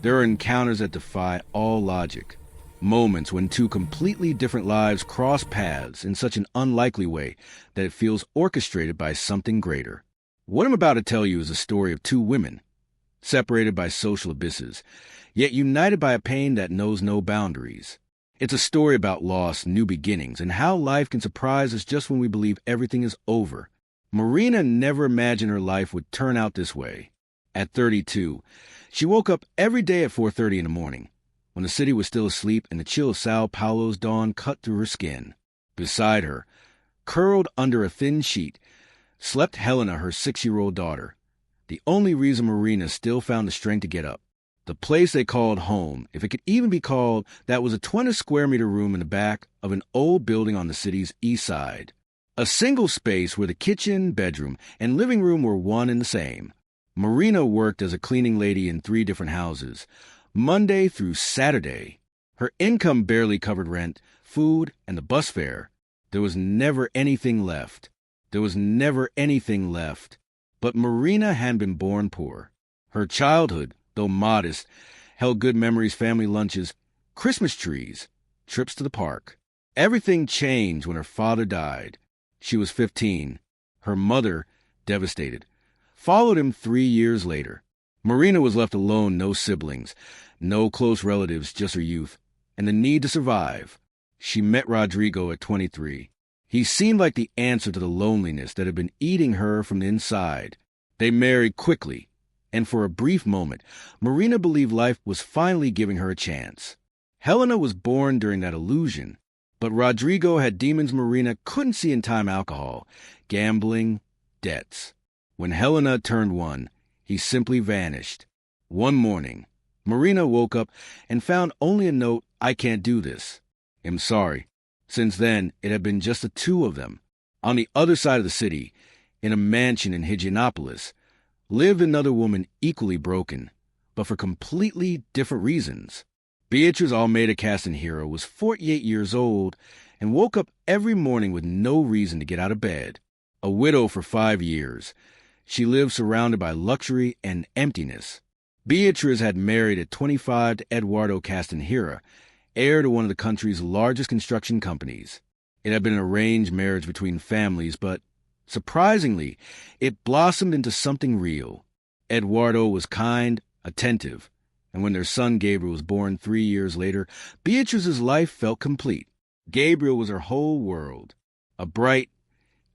There are encounters that defy all logic. Moments when two completely different lives cross paths in such an unlikely way that it feels orchestrated by something greater. What I'm about to tell you is a story of two women, separated by social abysses, yet united by a pain that knows no boundaries. It's a story about loss, new beginnings, and how life can surprise us just when we believe everything is over. Marina never imagined her life would turn out this way. At 32, she woke up every day at 4:30 in the morning, when the city was still asleep and the chill of Sao Paulo's dawn cut through her skin. Beside her, curled under a thin sheet, slept Helena, her 6-year-old daughter. The only reason Marina still found the strength to get up. The place they called home, if it could even be called, that was a 20-square-meter room in the back of an old building on the city's east side. A single space where the kitchen, bedroom, and living room were one and the same. Marina worked as a cleaning lady in 3 different houses, Monday through Saturday. Her income barely covered rent, food, and the bus fare. There was never anything left. But Marina hadn't been born poor. Her childhood, though modest, held good memories, family lunches, Christmas trees, trips to the park. Everything changed when her father died. She was 15. Her mother, devastated, followed him 3 years later. Marina was left alone, no siblings, no close relatives, just her youth, and the need to survive. She met Rodrigo at 23. He seemed like the answer to the loneliness that had been eating her from the inside. They married quickly, and for a brief moment, Marina believed life was finally giving her a chance. Helena was born during that illusion, but Rodrigo had demons Marina couldn't see in time: alcohol, gambling, debts. When Helena turned 1, he simply vanished. One morning, Marina woke up and found only a note: "I can't do this. I'm sorry." Since then, it had been just the two of them. On the other side of the city, in a mansion in Higienopolis, lived another woman equally broken, but for completely different reasons. Beatriz Almeida Castanheira was 48 years old and woke up every morning with no reason to get out of bed. A widow for 5 years, she lived surrounded by luxury and emptiness. Beatriz had married at 25 to Eduardo Castanheira, heir to one of the country's largest construction companies. It had been an arranged marriage between families, but surprisingly, it blossomed into something real. Eduardo was kind, attentive, and when their son Gabriel was born 3 years later, Beatriz's life felt complete. Gabriel was her whole world. A bright,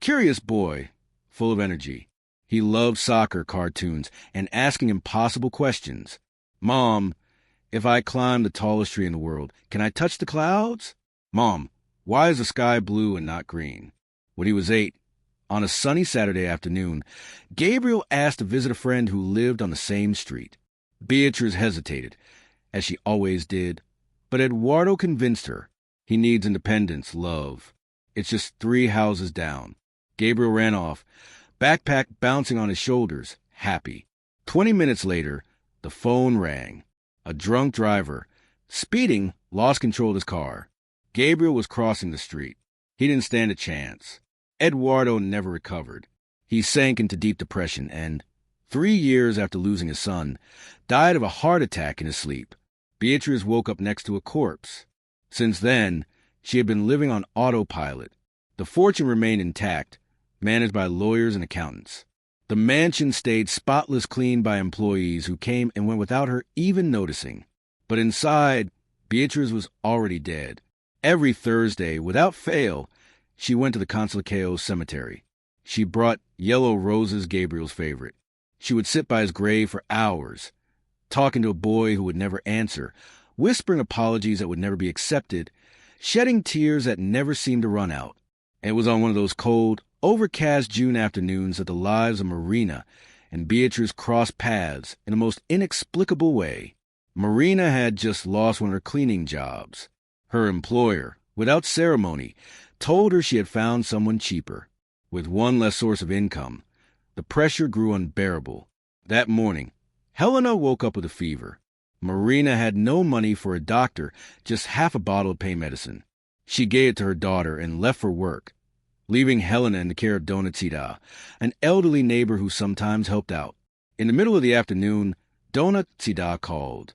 curious boy, full of energy. He loved soccer, cartoons, and asking impossible questions. "Mom, if I climb the tallest tree in the world, can I touch the clouds? Mom, why is the sky blue and not green?" When he was 8, on a sunny Saturday afternoon, Gabriel asked to visit a friend who lived on the same street. Beatriz hesitated, as she always did, but Eduardo convinced her. He needs independence, love. It's just 3 houses down. Gabriel ran off, backpack bouncing on his shoulders, happy. 20 minutes later, the phone rang. A drunk driver, speeding, lost control of his car. Gabriel was crossing the street. He didn't stand a chance. Eduardo never recovered. He sank into deep depression and, 3 years after losing his son, died of a heart attack in his sleep. Beatriz woke up next to a corpse. Since then, she had been living on autopilot. The fortune remained intact, managed by lawyers and accountants. The mansion stayed spotless clean by employees who came and went without her even noticing. But inside, Beatriz was already dead. Every Thursday, without fail, she went to the Consolacao cemetery. She brought yellow roses, Gabriel's favorite. She would sit by his grave for hours, talking to a boy who would never answer, whispering apologies that would never be accepted, shedding tears that never seemed to run out. And it was on one of those cold, overcast June afternoons that the lives of Marina and Beatriz crossed paths in a most inexplicable way. Marina had just lost one of her cleaning jobs. Her employer, without ceremony, told her she had found someone cheaper. With one less source of income, the pressure grew unbearable. That morning, Helena woke up with a fever. Marina had no money for a doctor, just half a bottle of pain medicine. She gave it to her daughter and left for work, leaving Helena in the care of Dona Tida, an elderly neighbor who sometimes helped out. In the middle of the afternoon, Dona Tida called.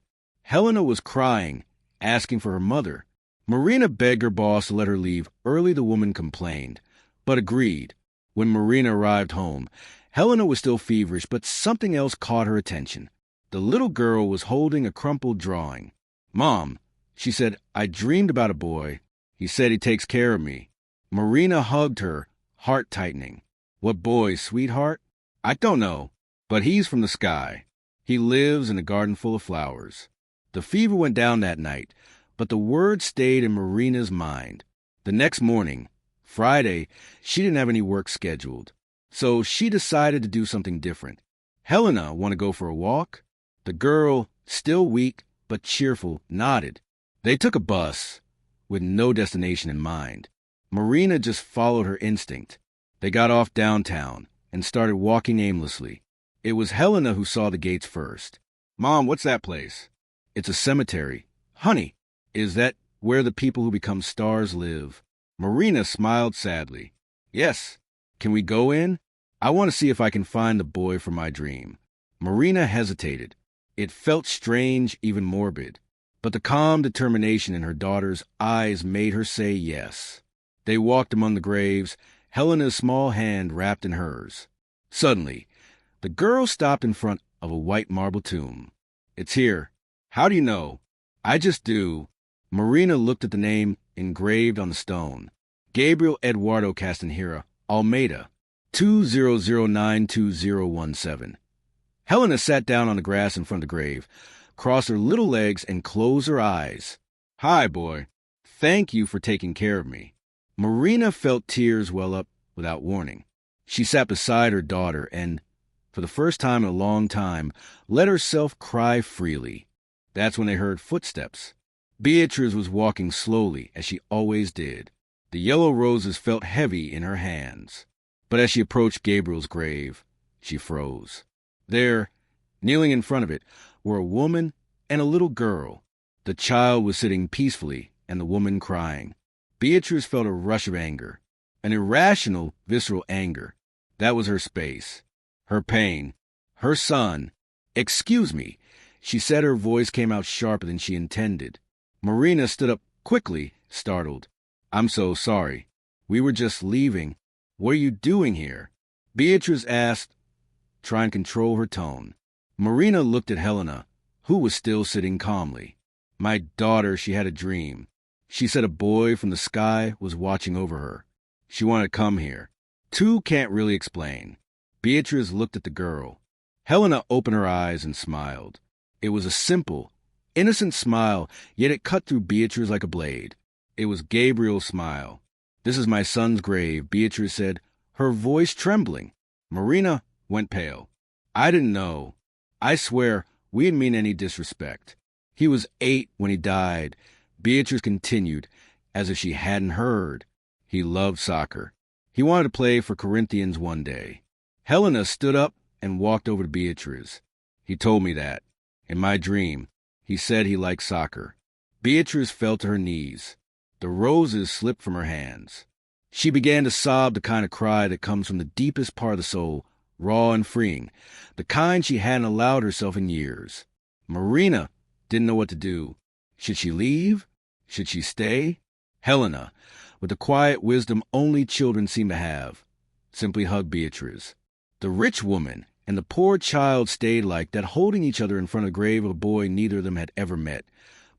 Helena was crying, asking for her mother. Marina begged her boss to let her leave early. The woman complained, but agreed. When Marina arrived home, Helena was still feverish, but something else caught her attention. The little girl was holding a crumpled drawing. "Mom," she said, "I dreamed about a boy. He said he takes care of me." Marina hugged her, heart tightening. "What boy, sweetheart?" "I don't know, but he's from the sky. He lives in a garden full of flowers." The fever went down that night, but the word stayed in Marina's mind. The next morning, Friday, she didn't have any work scheduled, so she decided to do something different. "Helena, want to go for a walk?" The girl, still weak but cheerful, nodded. They took a bus, with no destination in mind. Marina just followed her instinct. They got off downtown and started walking aimlessly. It was Helena who saw the gates first. "Mom, what's that place?" "It's a cemetery." "Honey, is that where the people who become stars live?" Marina smiled sadly. "Yes. Can we go in? I want to see if I can find the boy from my dream." Marina hesitated. It felt strange, even morbid, but the calm determination in her daughter's eyes made her say yes. They walked among the graves, Helena's small hand wrapped in hers. Suddenly, the girl stopped in front of a white marble tomb. "It's here." "How do you know?" "I just do." Marina looked at the name engraved on the stone. Gabriel Eduardo Castanheira, Almeida, 20092017. Helena sat down on the grass in front of the grave, crossed her little legs, and closed her eyes. "Hi, boy. Thank you for taking care of me." Marina felt tears well up without warning. She sat beside her daughter and, for the first time in a long time, let herself cry freely. That's when they heard footsteps. Beatriz was walking slowly, as she always did. The yellow roses felt heavy in her hands. But as she approached Gabriel's grave, she froze. There, kneeling in front of it, were a woman and a little girl. The child was sitting peacefully, and the woman crying. Beatriz felt a rush of anger, an irrational, visceral anger. That was her space, her pain, her son. "Excuse me," she said. Her voice came out sharper than she intended. Marina stood up quickly, startled. "I'm so sorry. We were just leaving. What are you doing here?" Beatriz asked, trying to control her tone. Marina looked at Helena, who was still sitting calmly. "My daughter, she had a dream. She said a boy from the sky was watching over her. She wanted to come here. Two can't really explain." Beatriz looked at the girl. Helena opened her eyes and smiled. It was a simple, innocent smile, yet it cut through Beatriz like a blade. It was Gabriel's smile. "This is my son's grave," Beatriz said, her voice trembling. Marina went pale. "I didn't know. I swear, we didn't mean any disrespect. He was 8 when he died." Beatriz continued, as if she hadn't heard. "He loved soccer. He wanted to play for Corinthians one day." Helena stood up and walked over to Beatriz. "He told me that. In my dream, he said he liked soccer." Beatriz fell to her knees. The roses slipped from her hands. She began to sob, the kind of cry that comes from the deepest part of the soul, raw and freeing, the kind she hadn't allowed herself in years. Marina didn't know what to do. Should she leave? Should she stay? Helena, with the quiet wisdom only children seem to have, simply hugged Beatriz. The rich woman and the poor child stayed like that, holding each other in front of the grave of a boy neither of them had ever met,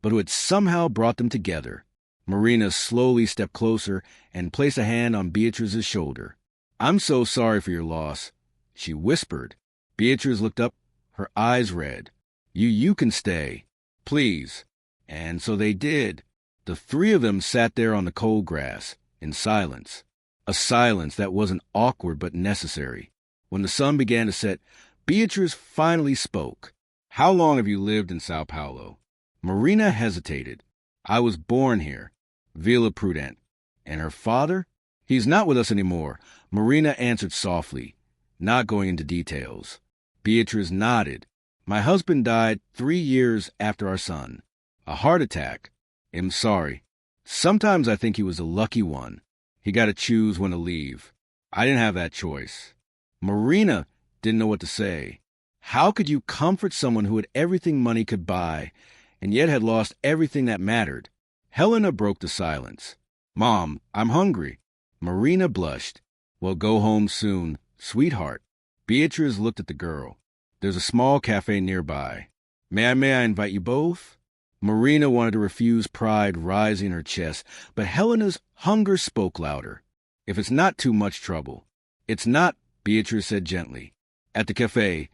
but who had somehow brought them together. Marina slowly stepped closer and placed a hand on Beatriz's shoulder. "I'm so sorry for your loss," she whispered. Beatriz looked up, her eyes red. You can stay. Please." And so they did. The three of them sat there on the cold grass, in silence. A silence that wasn't awkward but necessary. When the sun began to set, Beatriz finally spoke. "How long have you lived in Sao Paulo?" Marina hesitated. "I was born here, Vila Prudente." "And her father?" "He's not with us anymore," Marina answered softly, not going into details. Beatriz nodded. "My husband died 3 years after our son. A heart attack. I'm sorry. Sometimes I think he was the lucky one. He got to choose when to leave. I didn't have that choice." Marina didn't know what to say. How could you comfort someone who had everything money could buy, and yet had lost everything that mattered. Helena broke the silence. "Mom, I'm hungry." Marina blushed. "Well, go home soon, sweetheart." Beatriz looked at the girl. "There's a small cafe nearby. May I invite you both?" Marina wanted to refuse, pride rising in her chest, but Helena's hunger spoke louder. "If it's not too much trouble." "It's not," Beatriz said gently. At the cafe,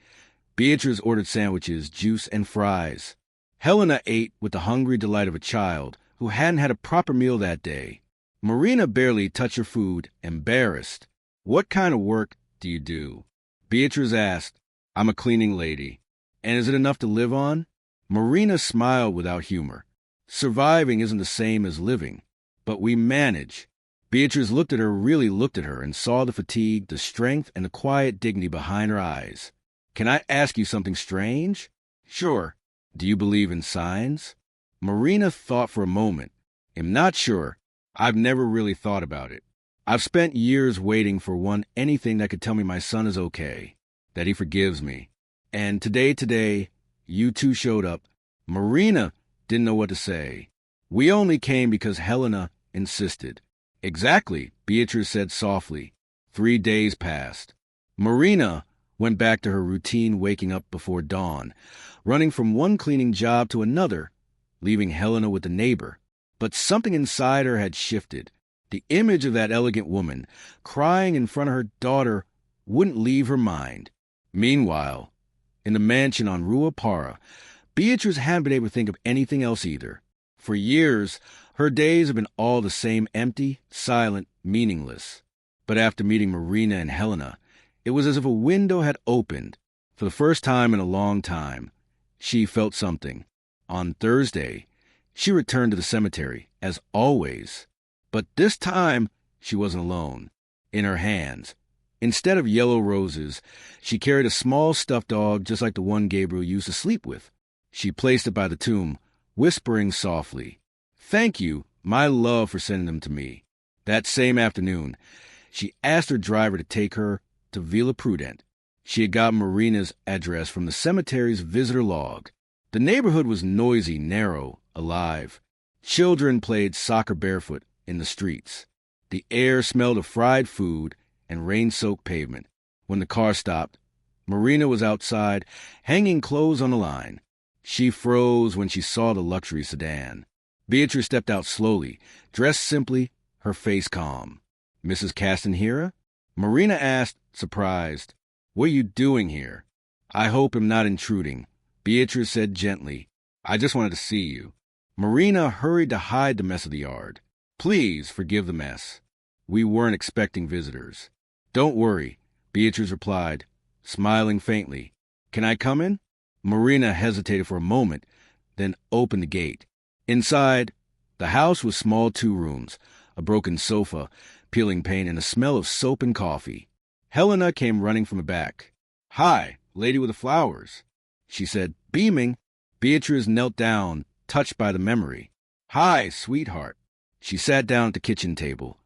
Beatriz ordered sandwiches, juice, and fries. Helena ate with the hungry delight of a child who hadn't had a proper meal that day. Marina barely touched her food, embarrassed. "What kind of work do you do?" Beatriz asked. "I'm a cleaning lady." "And is it enough to live on?" Marina smiled without humor. "Surviving isn't the same as living, but we manage." Beatriz really looked at her, and saw the fatigue, the strength, and the quiet dignity behind her eyes. "Can I ask you something strange?" "Sure." "Do you believe in signs?" Marina thought for a moment. "I'm not sure. I've never really thought about it. I've spent years waiting for anything that could tell me my son is okay, that he forgives me. And today, you two showed up." Marina didn't know what to say. "We only came because Helena insisted." "Exactly," Beatriz said softly. 3 days passed. Marina went back to her routine, waking up before dawn, running from one cleaning job to another, leaving Helena with the neighbor. But something inside her had shifted. The image of that elegant woman, crying in front of her daughter, wouldn't leave her mind. Meanwhile, in the mansion on Rua Para, Beatriz hadn't been able to think of anything else either. For years, her days have been all the same, empty, silent, meaningless. But after meeting Marina and Helena, it was as if a window had opened. For the first time in a long time, she felt something. On Thursday, she returned to the cemetery, as always. But this time, she wasn't alone. In her hands, instead of yellow roses, she carried a small stuffed dog just like the one Gabriel used to sleep with. She placed it by the tomb, whispering softly, "Thank you, my love, for sending them to me." That same afternoon, she asked her driver to take her to Villa Prudente. She had gotten Marina's address from the cemetery's visitor log. The neighborhood was noisy, narrow, alive. Children played soccer barefoot in the streets. The air smelled of fried food and rain-soaked pavement. When the car stopped, Marina was outside, hanging clothes on the line. She froze when she saw the luxury sedan. Beatriz stepped out slowly, dressed simply, her face calm. "Mrs. Castanheira?" Marina asked, surprised. "What are you doing here?" "I hope I'm not intruding," Beatriz said gently. "I just wanted to see you." Marina hurried to hide the mess of the yard. "Please forgive the mess. We weren't expecting visitors." "Don't worry," Beatriz replied, smiling faintly. "Can I come in?" Marina hesitated for a moment, then opened the gate. Inside, the house was small, 2 rooms, a broken sofa, peeling paint, and a smell of soap and coffee. Helena came running from the back. "Hi, lady with the flowers," she said, beaming. Beatriz knelt down, touched by the memory. "Hi, sweetheart." She sat down at the kitchen table,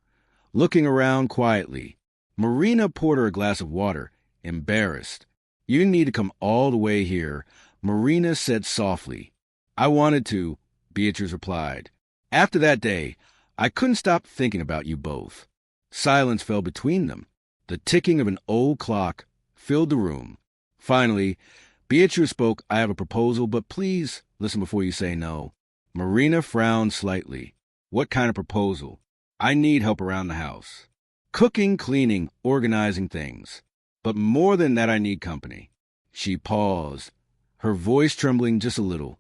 looking around quietly. Marina poured her a glass of water, embarrassed. "You didn't need to come all the way here," Marina said softly. "I wanted to," Beatriz replied. "After that day, I couldn't stop thinking about you both." Silence fell between them. The ticking of an old clock filled the room. Finally, Beatriz spoke. "I have a proposal, but please listen before you say no." Marina frowned slightly. "What kind of proposal?" "I need help around the house. Cooking, cleaning, organizing things. But more than that, I need company." She paused, her voice trembling just a little.